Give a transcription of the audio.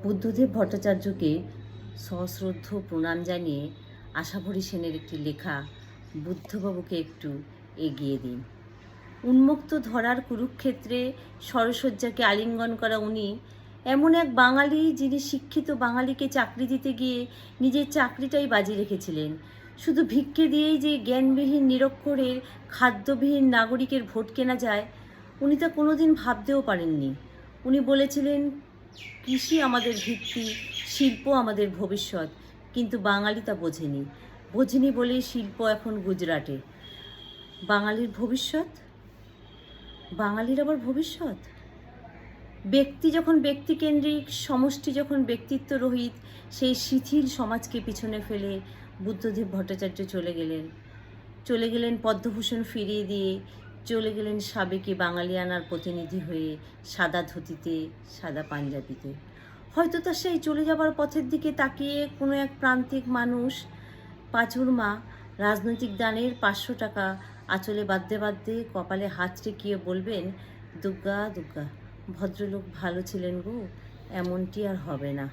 বুদ্ধদেব ভট্টাচার্যকে সশ্রদ্ধ প্রণাম জানিয়ে আশাভরী সেনের একটি লেখা বুদ্ধবাবুকে একটু এগিয়ে দিন। উন্মুক্ত ধরার কুরুক্ষেত্রে সরসজ্জাকে আলিঙ্গন করা উনি এমন এক বাঙালি যিনি শিক্ষিত বাঙালিকে চাকরি দিতে গিয়ে নিজের চাকরিটাই বাজি রেখেছিলেন। শুধু ভিক্ষে দিয়েই যে জ্ঞানবিহীন নিরক্ষরের খাদ্যবিহীন নাগরিকের ভোট কেনা যায় উনি তা কোনোদিন ভাবতেও পারেননি। উনি বলেছিলেন, কৃষি আমাদের ভিত্তি, শিল্প আমাদের ভবিষ্যৎ। কিন্তু বাঙালি তা বোঝেনি বলেই শিল্প এখন গুজরাটে। বাঙালির ভবিষ্যৎ, বাঙালির আবার ভবিষ্যৎ। ব্যক্তি যখন ব্যক্তিকেন্দ্রিক, সমষ্টি যখন ব্যক্তিত্ব রহিত, সেই শিথিল সমাজকে পিছনে ফেলে বুদ্ধদেব ভট্টাচার্য চলে গেলেন পদ্মভূষণ ফিরিয়ে দিয়ে, চলে গেলেন সাবেকি বাঙালিয়ানার প্রতিনিধি হয়ে, সাদা ধুতিতে, সাদা পাঞ্জাবিতে। হয়তো তার সেই চলে যাবার পথের দিকে তাকিয়ে কোনো এক প্রান্তিক মানুষ পাঁচুরমা রাজনৈতিক দানের 500 টাকা আঁচলে বাঁধতে কপালে হাত রেখিয়ে বলবেন, দুগ্গা দুগ্গা, ভদ্রলোক ভালো ছিলেন গো, এমনটি আর হবে না।